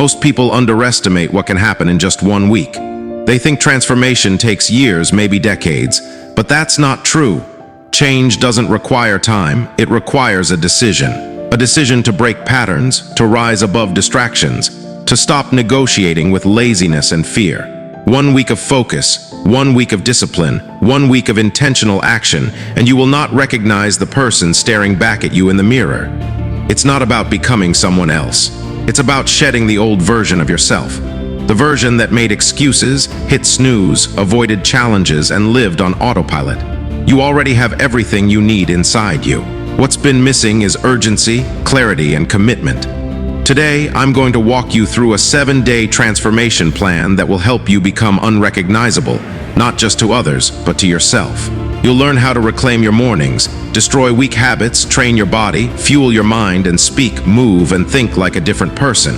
Most people underestimate what can happen in just 1 week. They think transformation takes years, maybe decades, but that's not true. Change doesn't require time, it requires a decision. A decision to break patterns, to rise above distractions, to stop negotiating with laziness and fear. 1 week of focus, 1 week of discipline, 1 week of intentional action, and you will not recognize the person staring back at you in the mirror. It's not about becoming someone else. It's about shedding the old version of yourself. The version that made excuses, hit snooze, avoided challenges, and lived on autopilot. You already have everything you need inside you. What's been missing is urgency, clarity, and commitment. Today, I'm going to walk you through a 7-day transformation plan that will help you become unrecognizable, not just to others, but to yourself. You'll learn how to reclaim your mornings, destroy weak habits, train your body, fuel your mind, and speak, move, and think like a different person.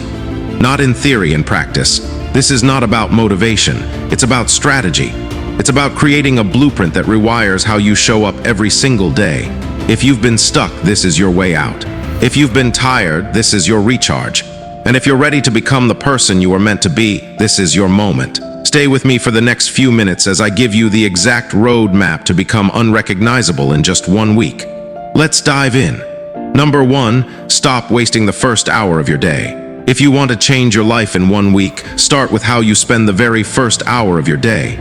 Not in theory and practice. This is not about motivation. It's about strategy. It's about creating a blueprint that rewires how you show up every single day. If you've been stuck, this is your way out. If you've been tired, this is your recharge. And if you're ready to become the person you were meant to be, this is your moment. Stay with me for the next few minutes as I give you the exact roadmap to become unrecognizable in just 1 week. Let's dive in. Number 1, stop wasting the first hour of your day. If you want to change your life in 1 week, start with how you spend the very first hour of your day.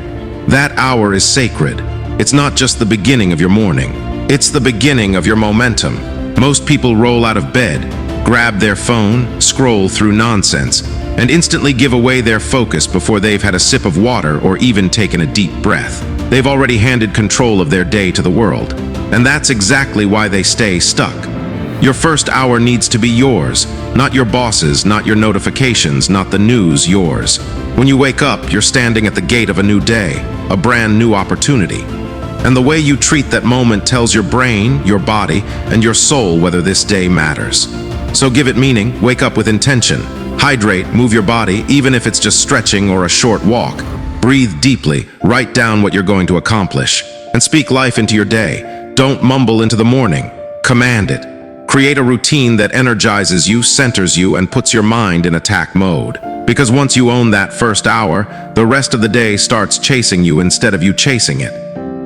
That hour is sacred. It's not just the beginning of your morning. It's the beginning of your momentum. Most people roll out of bed, grab their phone, scroll through nonsense, and instantly give away their focus before they've had a sip of water or even taken a deep breath. They've already handed control of their day to the world. And that's exactly why they stay stuck. Your first hour needs to be yours, not your boss's, not your notifications, not the news, yours. When you wake up, you're standing at the gate of a new day, a brand new opportunity. And the way you treat that moment tells your brain, your body, and your soul whether this day matters. So give it meaning, wake up with intention. Hydrate, move your body, even if it's just stretching or a short walk. Breathe deeply, write down what you're going to accomplish, and speak life into your day. Don't mumble into the morning, command it. Create a routine that energizes you, centers you, and puts your mind in attack mode. Because once you own that first hour, the rest of the day starts chasing you instead of you chasing it.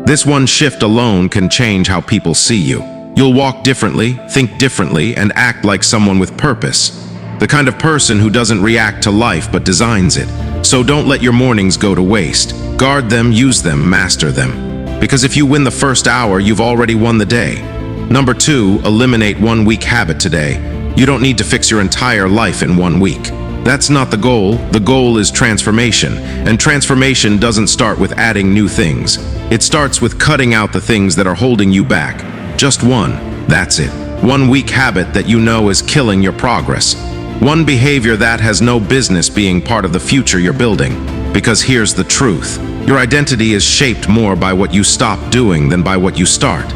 This one shift alone can change how people see you. You'll walk differently, think differently, and act like someone with purpose. The kind of person who doesn't react to life but designs it. So don't let your mornings go to waste. Guard them, use them, master them. Because if you win the first hour, you've already won the day. Number 2, eliminate 1 week habit today. You don't need to fix your entire life in 1 week. That's not the goal. The goal is transformation. And transformation doesn't start with adding new things. It starts with cutting out the things that are holding you back. Just one. That's it. 1 week habit that you know is killing your progress. One behavior that has no business being part of the future you're building. Because here's the truth. Your identity is shaped more by what you stop doing than by what you start.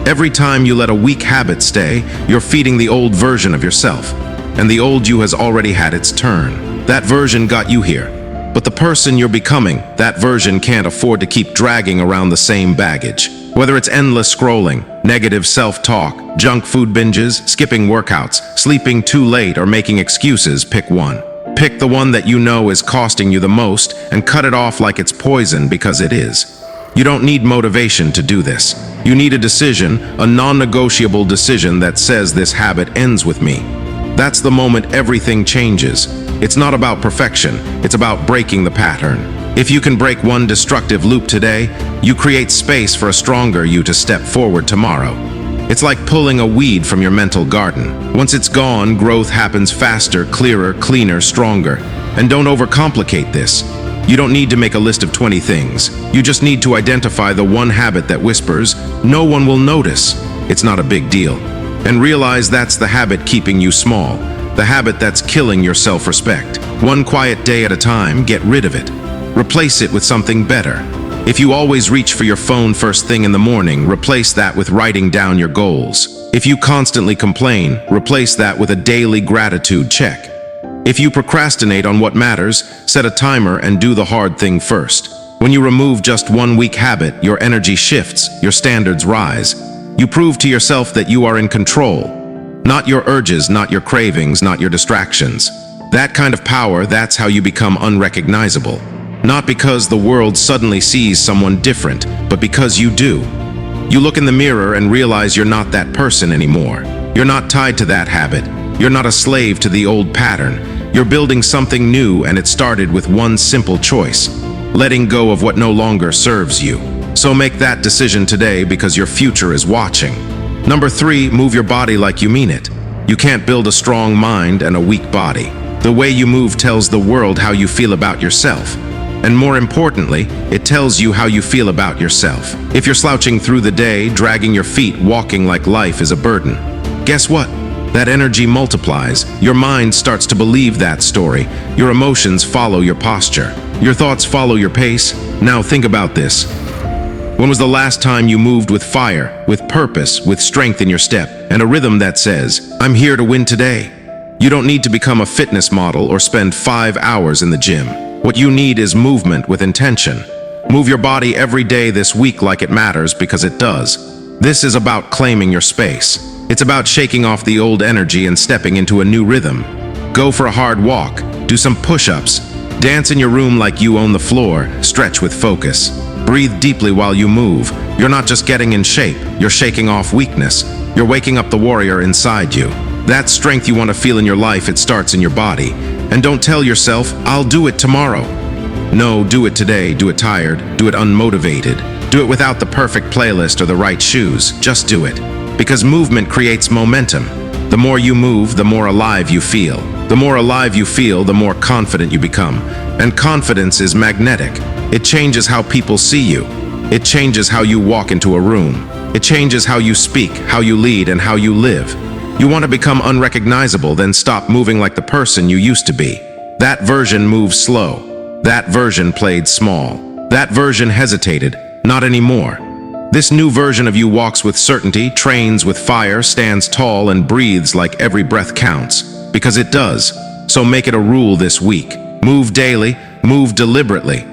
Every time you let a weak habit stay, you're feeding the old version of yourself. And the old you has already had its turn. That version got you here. But the person you're becoming, that version can't afford to keep dragging around the same baggage. Whether it's endless scrolling, negative self-talk, junk food binges, skipping workouts, sleeping too late, or making excuses, pick one. Pick the one that you know is costing you the most and cut it off like it's poison, because it is. You don't need motivation to do this. You need a decision, a non-negotiable decision that says this habit ends with me. That's the moment everything changes. It's not about perfection, it's about breaking the pattern. If you can break one destructive loop today, you create space for a stronger you to step forward tomorrow. It's like pulling a weed from your mental garden. Once it's gone, growth happens faster, clearer, cleaner, stronger. And don't overcomplicate this. You don't need to make a list of 20 things. You just need to identify the one habit that whispers, "No one will notice. It's not a big deal." And realize that's the habit keeping you small, the habit that's killing your self-respect. One quiet day at a time, get rid of it. Replace it with something better. If you always reach for your phone first thing in the morning, replace that with writing down your goals. If you constantly complain, replace that with a daily gratitude check. If you procrastinate on what matters, set a timer and do the hard thing first. When you remove just 1 weak habit, your energy shifts, your standards rise. You prove to yourself that you are in control. Not your urges, not your cravings, not your distractions. That kind of power, that's how you become unrecognizable. Not because the world suddenly sees someone different, but because you do. You look in the mirror and realize you're not that person anymore. You're not tied to that habit. You're not a slave to the old pattern. You're building something new, and it started with one simple choice: letting go of what no longer serves you. So make that decision today, because your future is watching. Number 3, move your body like you mean it. You can't build a strong mind and a weak body. The way you move tells the world how you feel about yourself. And more importantly, it tells you how you feel about yourself. If you're slouching through the day, dragging your feet, walking like life is a burden, guess what? That energy multiplies. Your mind starts to believe that story. Your emotions follow your posture. Your thoughts follow your pace. Now think about this. When was the last time you moved with fire, with purpose, with strength in your step, and a rhythm that says, "I'm here to win today"? You don't need to become a fitness model or spend 5 hours in the gym. What you need is movement with intention. Move your body every day this week like it matters, because it does. This is about claiming your space. It's about shaking off the old energy and stepping into a new rhythm. Go for a hard walk, do some push-ups, dance in your room like you own the floor, stretch with focus. Breathe deeply while you move. You're not just getting in shape, you're shaking off weakness. You're waking up the warrior inside you. That strength you want to feel in your life, it starts in your body. And don't tell yourself, "I'll do it tomorrow." No, do it today. Do it tired. Do it unmotivated. Do it without the perfect playlist or the right shoes. Just do it. Because movement creates momentum. The more you move, the more alive you feel. The more alive you feel, the more confident you become. And confidence is magnetic. It changes how people see you. It changes how you walk into a room. It changes how you speak, how you lead, and how you live. You want to become unrecognizable, then stop moving like the person you used to be. That version moved slow. That version played small. That version hesitated. Not anymore. This new version of you walks with certainty, trains with fire, stands tall, and breathes like every breath counts. Because it does. So make it a rule this week. Move daily. Move deliberately.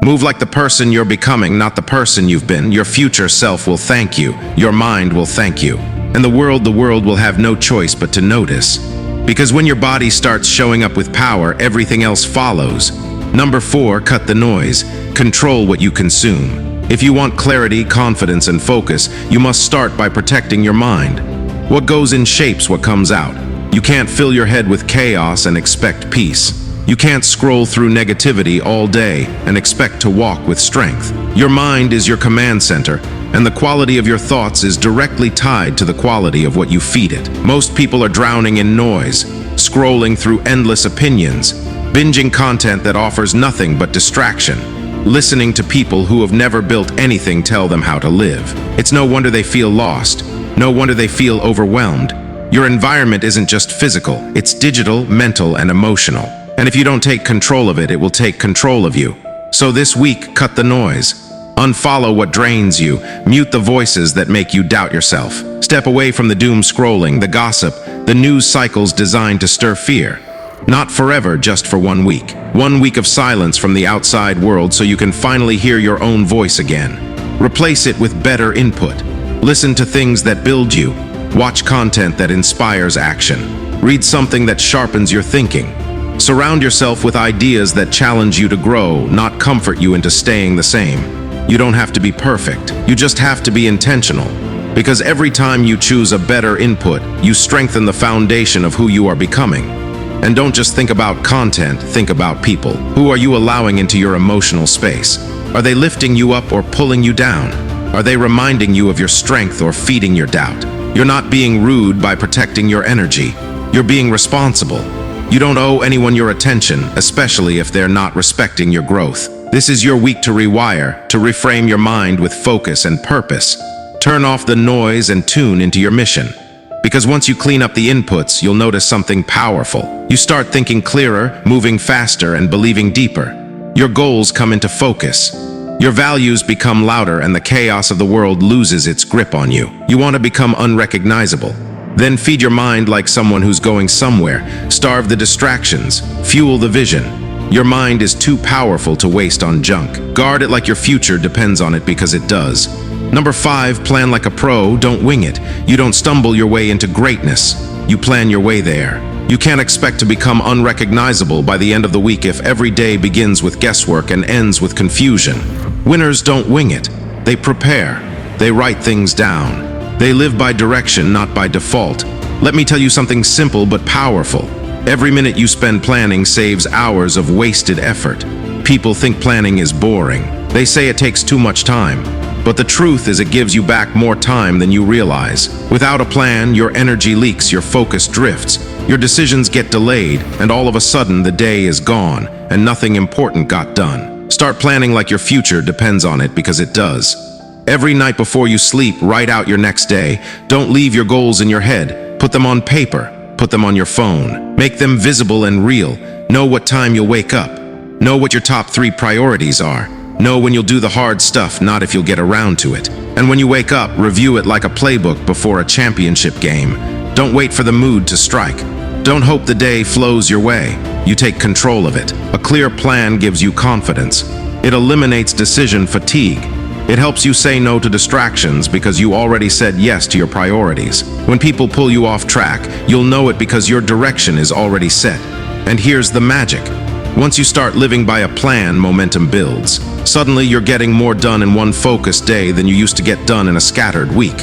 Move like the person you're becoming, not the person you've been. Your future self will thank you. Your mind will thank you. And the world will have no choice but to notice. Because when your body starts showing up with power, everything else follows. Number 4, cut the noise. Control what you consume. If you want clarity, confidence, and focus, you must start by protecting your mind. What goes in shapes what comes out. You can't fill your head with chaos and expect peace. You can't scroll through negativity all day and expect to walk with strength. Your mind is your command center, and the quality of your thoughts is directly tied to the quality of what you feed it. Most people are drowning in noise, scrolling through endless opinions, binging content that offers nothing but distraction, listening to people who have never built anything tell them how to live. It's no wonder they feel lost. No wonder they feel overwhelmed. Your environment isn't just physical, it's digital, mental, and emotional. And if you don't take control of it, it will take control of you. So this week, cut the noise. Unfollow what drains you. Mute the voices that make you doubt yourself. Step away from the doom scrolling, the gossip, the news cycles designed to stir fear. Not forever, just for 1 week. 1 week of silence from the outside world so you can finally hear your own voice again. Replace it with better input. Listen to things that build you. Watch content that inspires action. Read something that sharpens your thinking. Surround yourself with ideas that challenge you to grow, not comfort you into staying the same. You don't have to be perfect. You just have to be intentional. Because every time you choose a better input, you strengthen the foundation of who you are becoming. And don't just think about content, think about people. Who are you allowing into your emotional space? Are they lifting you up or pulling you down? Are they reminding you of your strength or feeding your doubt? You're not being rude by protecting your energy. You're being responsible. You don't owe anyone your attention, especially if they're not respecting your growth. This is your week to rewire, to reframe your mind with focus and purpose. Turn off the noise and tune into your mission. Because once you clean up the inputs, you'll notice something powerful. You start thinking clearer, moving faster, and believing deeper. Your goals come into focus. Your values become louder, and the chaos of the world loses its grip on you. You want to become unrecognizable. Then feed your mind like someone who's going somewhere. Starve the distractions. Fuel the vision. Your mind is too powerful to waste on junk. Guard it like your future depends on it, because it does. Number 5, plan like a pro, don't wing it. You don't stumble your way into greatness. You plan your way there. You can't expect to become unrecognizable by the end of the week if every day begins with guesswork and ends with confusion. Winners don't wing it. They prepare. They write things down. They live by direction, not by default. Let me tell you something simple but powerful. Every minute you spend planning saves hours of wasted effort. People think planning is boring. They say it takes too much time. But the truth is it gives you back more time than you realize. Without a plan, your energy leaks, your focus drifts, your decisions get delayed, and all of a sudden the day is gone, and nothing important got done. Start planning like your future depends on it, because it does. Every night before you sleep, write out your next day. Don't leave your goals in your head. Put them on paper. Put them on your phone. Make them visible and real. Know what time you'll wake up. Know what your top 3 priorities are. Know when you'll do the hard stuff, not if you'll get around to it. And when you wake up, review it like a playbook before a championship game. Don't wait for the mood to strike. Don't hope the day flows your way. You take control of it. A clear plan gives you confidence. It eliminates decision fatigue. It helps you say no to distractions because you already said yes to your priorities. When people pull you off track, you'll know it because your direction is already set. And here's the magic. Once you start living by a plan, momentum builds. Suddenly, you're getting more done in one focused day than you used to get done in a scattered week.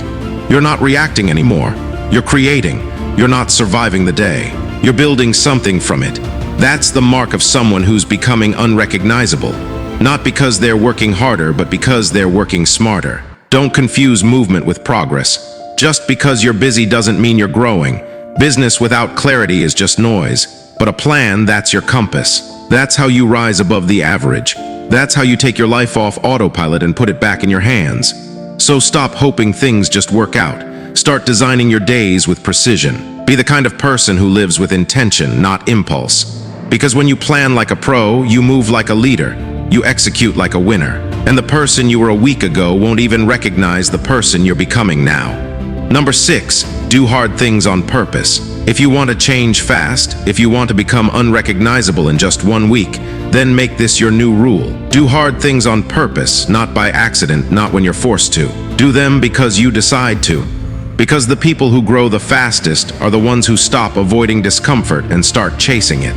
You're not reacting anymore. You're creating. You're not surviving the day. You're building something from it. That's the mark of someone who's becoming unrecognizable. Not because they're working harder, but because they're working smarter. Don't confuse movement with progress. Just because you're busy doesn't mean you're growing. Business without clarity is just noise. But a plan, that's your compass. That's how you rise above the average. That's how you take your life off autopilot and put it back in your hands. So stop hoping things just work out. Start designing your days with precision. Be the kind of person who lives with intention, not impulse. Because when you plan like a pro, you move like a leader. You execute like a winner. And the person you were a week ago won't even recognize the person you're becoming now. Number 6, do hard things on purpose. If you want to change fast, if you want to become unrecognizable in just 1 week, then make this your new rule. Do hard things on purpose, not by accident, not when you're forced to. Do them because you decide to. Because the people who grow the fastest are the ones who stop avoiding discomfort and start chasing it.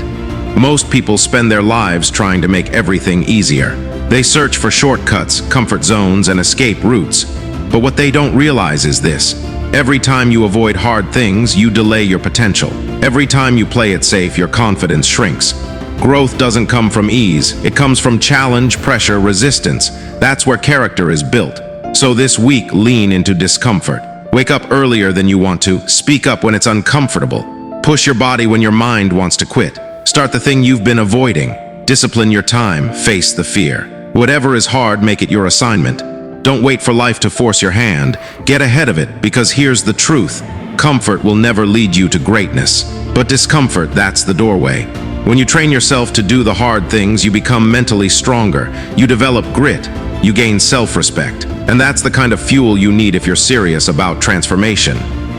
Most people spend their lives trying to make everything easier. They search for shortcuts, comfort zones, and escape routes. But what they don't realize is this. Every time you avoid hard things, you delay your potential. Every time you play it safe, your confidence shrinks. Growth doesn't come from ease. It comes from challenge, pressure, resistance. That's where character is built. So this week, lean into discomfort. Wake up earlier than you want to. Speak up when it's uncomfortable. Push your body when your mind wants to quit. Start the thing you've been avoiding. Discipline your time. Face the fear. Whatever is hard, make it your assignment. Don't wait for life to force your hand. Get ahead of it, because here's the truth. Comfort will never lead you to greatness. But discomfort, that's the doorway. When you train yourself to do the hard things, you become mentally stronger. You develop grit. You gain self-respect. And that's the kind of fuel you need if you're serious about transformation.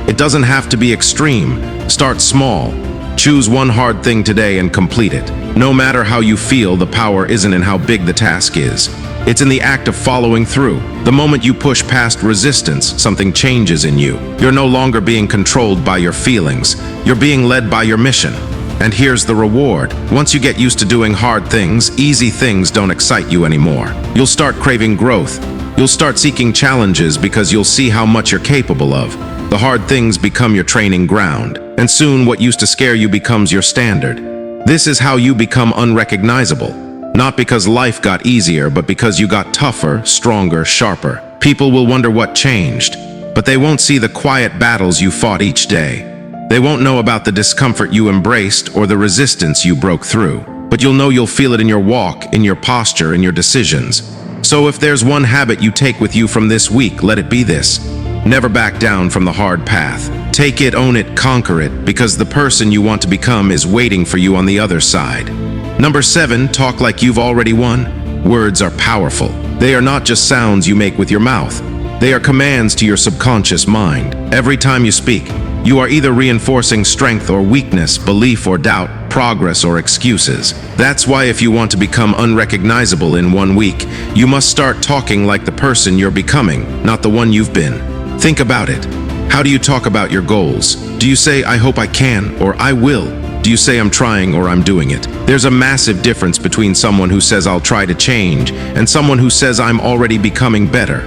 It doesn't have to be extreme. Start small. Choose one hard thing today and complete it. No matter how you feel, the power isn't in how big the task is. It's in the act of following through. The moment you push past resistance, something changes in you. You're no longer being controlled by your feelings. You're being led by your mission. And here's the reward. Once you get used to doing hard things, easy things don't excite you anymore. You'll start craving growth. You'll start seeking challenges because you'll see how much you're capable of. The hard things become your training ground. And soon what used to scare you becomes your standard. This is how you become unrecognizable. Not because life got easier, but because you got tougher, stronger, sharper. People will wonder what changed, but they won't see the quiet battles you fought each day. They won't know about the discomfort you embraced or the resistance you broke through. But you'll know, you'll feel it in your walk, in your posture, in your decisions. So if there's one habit you take with you from this week, let it be this. Never back down from the hard path. Take it, own it, conquer it, because the person you want to become is waiting for you on the other side. Number 7, talk like you've already won. Words are powerful. They are not just sounds you make with your mouth. They are commands to your subconscious mind. Every time you speak, you are either reinforcing strength or weakness, belief or doubt, progress or excuses. That's why if you want to become unrecognizable in 1 week, you must start talking like the person you're becoming, not the one you've been. Think about it. How do you talk about your goals? Do you say, I hope I can, or I will? Do you say, I'm trying, or I'm doing it? There's a massive difference between someone who says, I'll try to change, and someone who says, I'm already becoming better.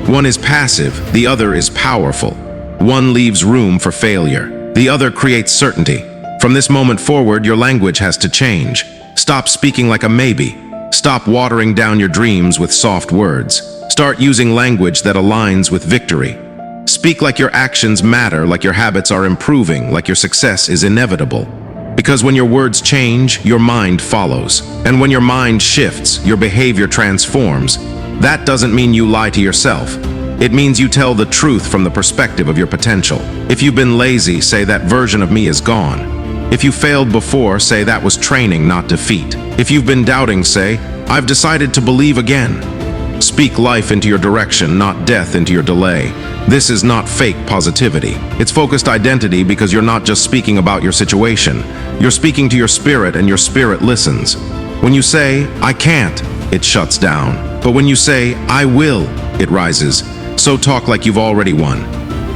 One is passive, the other is powerful. One leaves room for failure. The other creates certainty. From this moment forward, your language has to change. Stop speaking like a maybe. Stop watering down your dreams with soft words. Start using language that aligns with victory. Speak like your actions matter, like your habits are improving, like your success is inevitable. Because when your words change, your mind follows. And when your mind shifts, your behavior transforms. That doesn't mean you lie to yourself. It means you tell the truth from the perspective of your potential. If you've been lazy, say that version of me is gone. If you failed before, say that was training, not defeat. If you've been doubting, say, I've decided to believe again. Speak life into your direction, not death into your delay. This is not fake positivity. It's focused identity because you're not just speaking about your situation. You're speaking to your spirit, and your spirit listens. When you say, I can't, it shuts down. But when you say, I will, it rises. So talk like you've already won.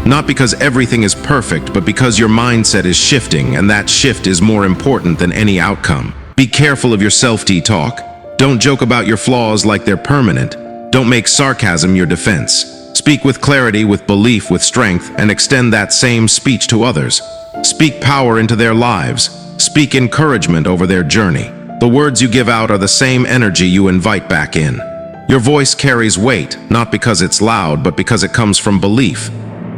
Not because everything is perfect, but because your mindset is shifting, and that shift is more important than any outcome. Be careful of your self-talk. Don't joke about your flaws like they're permanent. Don't make sarcasm your defense. Speak with clarity, with belief, with strength, and extend that same speech to others. Speak power into their lives. Speak encouragement over their journey. The words you give out are the same energy you invite back in. Your voice carries weight, not because it's loud, but because it comes from belief.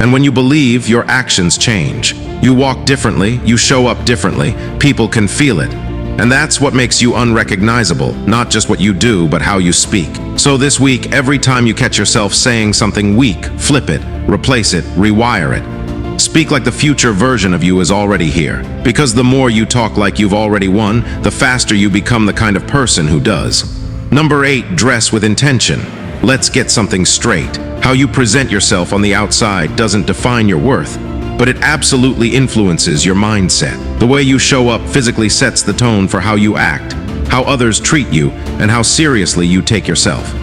And when you believe, your actions change. You walk differently, you show up differently, people can feel it. And that's what makes you unrecognizable, not just what you do, but how you speak. So this week, every time you catch yourself saying something weak, flip it, replace it, rewire it. Speak like the future version of you is already here. Because the more you talk like you've already won, the faster you become the kind of person who does. Number 8, dress with intention. Let's get something straight. How you present yourself on the outside doesn't define your worth, but it absolutely influences your mindset. The way you show up physically sets the tone for how you act, how others treat you, and how seriously you take yourself.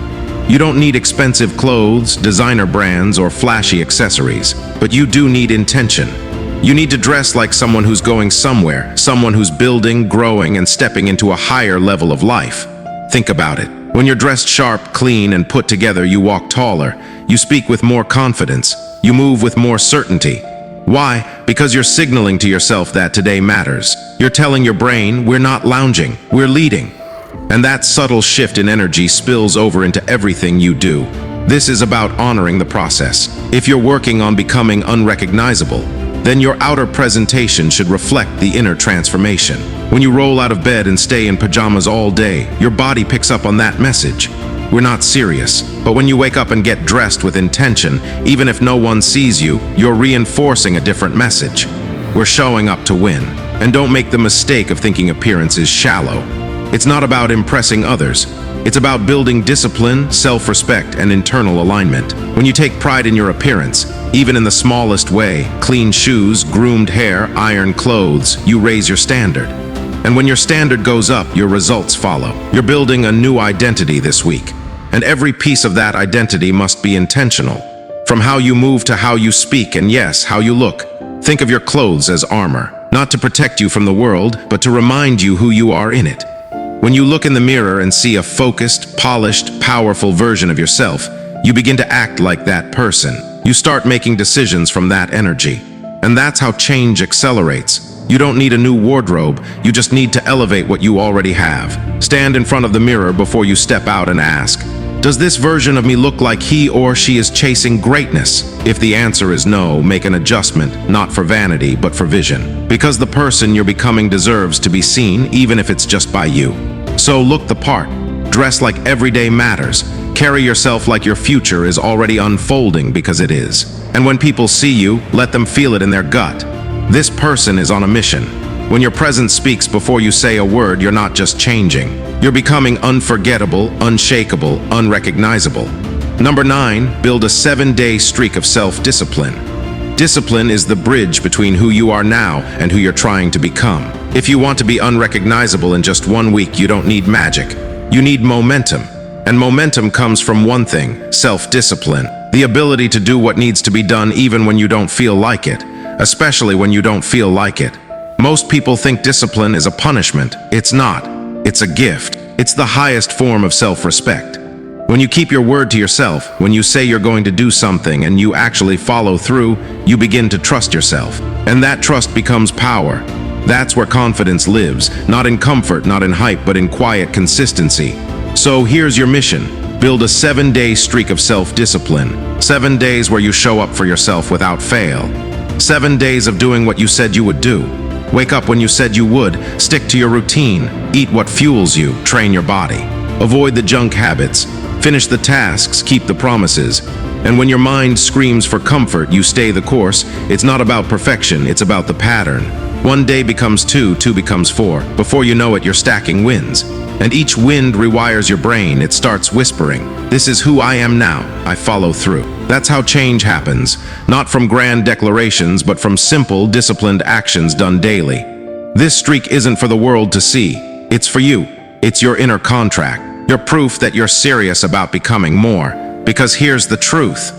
You don't need expensive clothes, designer brands, or flashy accessories, but you do need intention. You need to dress like someone who's going somewhere, someone who's building, growing, and stepping into a higher level of life. Think about it. When you're dressed sharp, clean, and put together, you walk taller. You speak with more confidence. You move with more certainty. Why? Because you're signaling to yourself that today matters. You're telling your brain, we're not lounging, we're leading. And that subtle shift in energy spills over into everything you do. This is about honoring the process. If you're working on becoming unrecognizable, then your outer presentation should reflect the inner transformation. When you roll out of bed and stay in pajamas all day, your body picks up on that message. We're not serious. But when you wake up and get dressed with intention, even if no one sees you, you're reinforcing a different message. We're showing up to win. And don't make the mistake of thinking appearance is shallow. It's not about impressing others. It's about building discipline, self-respect, and internal alignment. When you take pride in your appearance, even in the smallest way, clean shoes, groomed hair, ironed clothes, you raise your standard. And when your standard goes up, your results follow. You're building a new identity this week. And every piece of that identity must be intentional. From how you move to how you speak, and yes, how you look. Think of your clothes as armor, not to protect you from the world, but to remind you who you are in it. When you look in the mirror and see a focused, polished, powerful version of yourself, you begin to act like that person. You start making decisions from that energy. And that's how change accelerates. You don't need a new wardrobe, you just need to elevate what you already have. Stand in front of the mirror before you step out and ask, does this version of me look like he or she is chasing greatness? If the answer is no, make an adjustment, not for vanity, but for vision. Because the person you're becoming deserves to be seen, even if it's just by you. So look the part. Dress like every day matters. Carry yourself like your future is already unfolding because it is. And when people see you, let them feel it in their gut. This person is on a mission. When your presence speaks before you say a word, you're not just changing. You're becoming unforgettable, unshakable, unrecognizable. Number 9, build a 7-day streak of self-discipline. Discipline is the bridge between who you are now and who you're trying to become. If you want to be unrecognizable in just 1 week, you don't need magic. You need momentum. And momentum comes from one thing, self-discipline. The ability to do what needs to be done even when you don't feel like it. especially when you don't feel like it. Most people think discipline is a punishment. It's not. It's a gift. It's the highest form of self-respect. When you keep your word to yourself, when you say you're going to do something and you actually follow through, you begin to trust yourself. And that trust becomes power. That's where confidence lives, not in comfort, not in hype, but in quiet consistency. So here's your mission. Build a 7-day streak of self-discipline. 7 days where you show up for yourself without fail. 7 days of doing what you said you would do. Wake up when you said you would. Stick to your routine. Eat what fuels you. Train your body. Avoid the junk habits. Finish the tasks. Keep the promises. And when your mind screams for comfort, you stay the course. It's not about perfection. It's about the pattern. 1 day becomes 2, 2 becomes 4. Before you know it, you're stacking wins. And each wind rewires your brain. It starts whispering, "This is who I am now. I follow through." That's how change happens. Not from grand declarations, but from simple, disciplined actions done daily. This streak isn't for the world to see. It's for you. It's your inner contract. Your proof that you're serious about becoming more. Because here's the truth.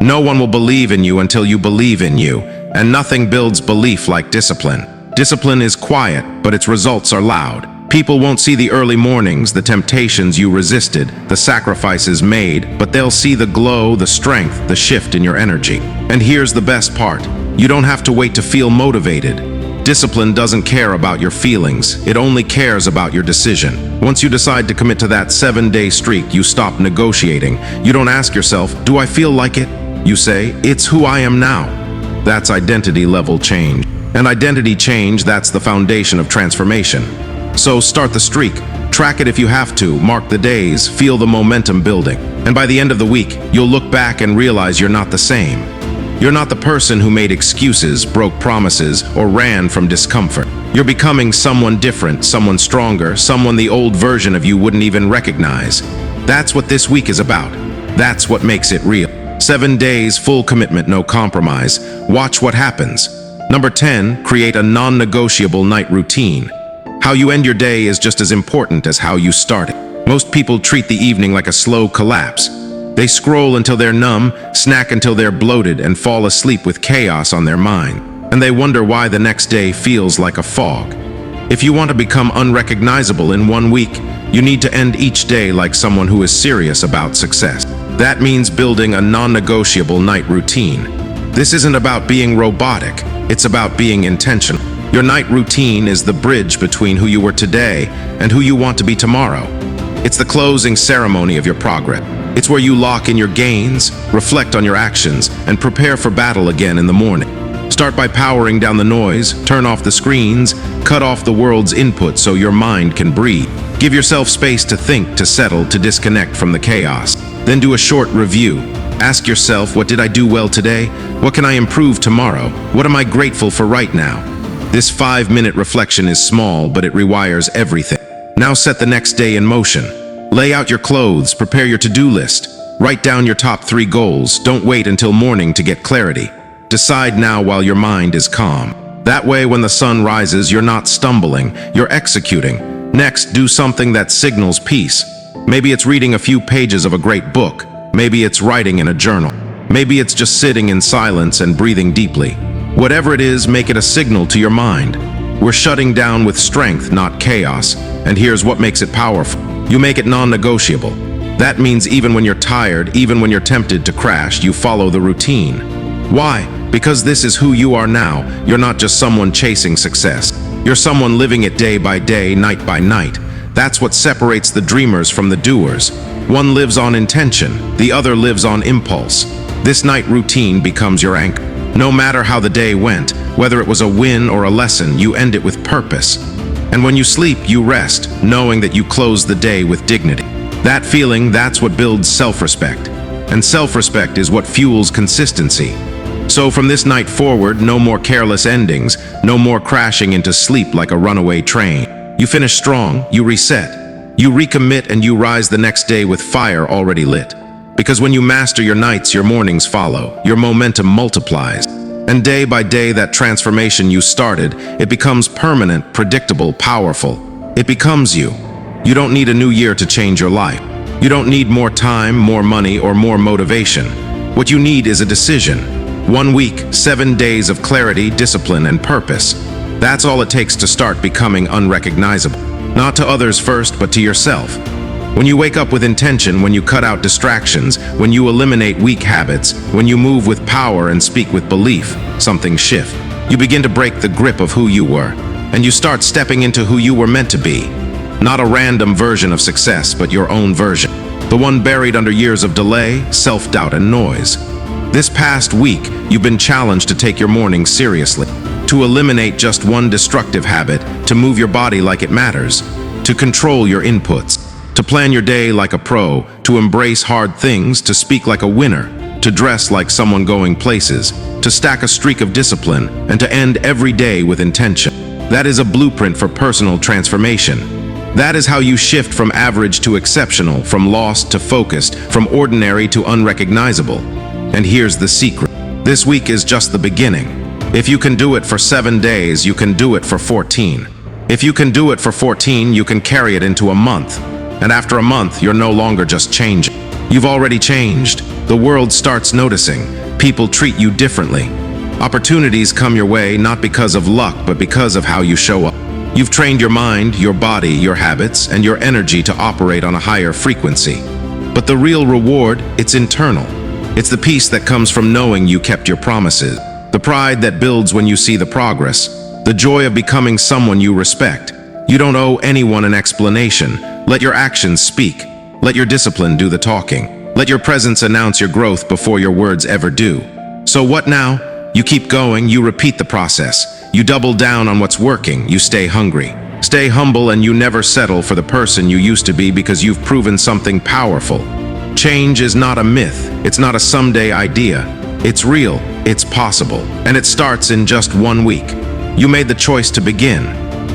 No one will believe in you until you believe in you. And nothing builds belief like discipline. Discipline is quiet, but its results are loud. People won't see the early mornings, the temptations you resisted, the sacrifices made, but they'll see the glow, the strength, the shift in your energy. And here's the best part. You don't have to wait to feel motivated. Discipline doesn't care about your feelings. It only cares about your decision. Once you decide to commit to that 7-day streak, you stop negotiating. You don't ask yourself, "Do I feel like it?" You say, "It's who I am now." That's identity level change. And identity change, that's the foundation of transformation. So start the streak, track it if you have to, mark the days, feel the momentum building. And by the end of the week, you'll look back and realize you're not the same. You're not the person who made excuses, broke promises, or ran from discomfort. You're becoming someone different, someone stronger, someone the old version of you wouldn't even recognize. That's what this week is about. That's what makes it real. 7 days, full commitment, no compromise. Watch what happens. Number 10, create a non-negotiable night routine. How you end your day is just as important as how you start it. Most people treat the evening like a slow collapse. They scroll until they're numb, snack until they're bloated, and fall asleep with chaos on their mind. And they wonder why the next day feels like a fog. If you want to become unrecognizable in 1 week, you need to end each day like someone who is serious about success. That means building a non-negotiable night routine. This isn't about being robotic, it's about being intentional. Your night routine is the bridge between who you were today and who you want to be tomorrow. It's the closing ceremony of your progress. It's where you lock in your gains, reflect on your actions, and prepare for battle again in the morning. Start by powering down the noise, turn off the screens, cut off the world's input so your mind can breathe. Give yourself space to think, to settle, to disconnect from the chaos. Then do a short review. Ask yourself, what did I do well today? What can I improve tomorrow? What am I grateful for right now? This 5-minute reflection is small, but it rewires everything. Now set the next day in motion. Lay out your clothes, prepare your to-do list. Write down your top 3 goals. Don't wait until morning to get clarity. Decide now while your mind is calm. That way, when the sun rises, you're not stumbling, you're executing. Next, do something that signals peace. Maybe it's reading a few pages of a great book. Maybe it's writing in a journal. Maybe it's just sitting in silence and breathing deeply. Whatever it is, make it a signal to your mind. We're shutting down with strength, not chaos. And here's what makes it powerful. You make it non-negotiable. That means even when you're tired, even when you're tempted to crash, you follow the routine. Why? Because this is who you are now. You're not just someone chasing success. You're someone living it day by day, night by night. That's what separates the dreamers from the doers. One lives on intention, the other lives on impulse. This night routine becomes your anchor. No matter how the day went, whether it was a win or a lesson, you end it with purpose. And when you sleep, you rest, knowing that you close the day with dignity. That feeling, that's what builds self-respect. And self-respect is what fuels consistency. So from this night forward, no more careless endings, no more crashing into sleep like a runaway train. You finish strong, you reset, you recommit, and you rise the next day with fire already lit. Because when you master your nights, your mornings follow, your momentum multiplies. And day by day, that transformation you started, it becomes permanent, predictable, powerful. It becomes you. You don't need a new year to change your life. You don't need more time, more money, or more motivation. What you need is a decision. 1 week, 7 days of clarity, discipline, and purpose. That's all it takes to start becoming unrecognizable. Not to others first, but to yourself. When you wake up with intention, when you cut out distractions, when you eliminate weak habits, when you move with power and speak with belief, something shifts. You begin to break the grip of who you were, and you start stepping into who you were meant to be. Not a random version of success, but your own version. The one buried under years of delay, self-doubt, and noise. This past week, you've been challenged to take your mornings seriously, to eliminate just one destructive habit, to move your body like it matters, to control your inputs, to plan your day like a pro, to embrace hard things, to speak like a winner, to dress like someone going places, to stack a streak of discipline, and to end every day with intention. That is a blueprint for personal transformation. That is how you shift from average to exceptional, from lost to focused, from ordinary to unrecognizable. And here's the secret. This week is just the beginning. If you can do it for 7 days, you can do it for 14. If you can do it for 14, you can carry it into a month. And after a month, you're no longer just changing. You've already changed. The world starts noticing. People treat you differently. Opportunities come your way not because of luck, but because of how you show up. You've trained your mind, your body, your habits, and your energy to operate on a higher frequency. But the real reward, it's internal. It's the peace that comes from knowing you kept your promises. The pride that builds when you see the progress. The joy of becoming someone you respect. You don't owe anyone an explanation. Let your actions speak. Let your discipline do the talking. Let your presence announce your growth before your words ever do. So what now? You keep going, you repeat the process. You double down on what's working, you stay hungry. Stay humble, and you never settle for the person you used to be, because you've proven something powerful. Change is not a myth. It's not a someday idea. It's real, it's possible, and it starts in just 1 week. You made the choice to begin.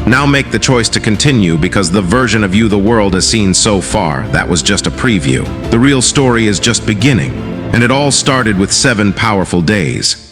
Now make the choice to continue, because the version of you the world has seen so far, that was just a preview. The real story is just beginning, and it all started with 7 powerful days.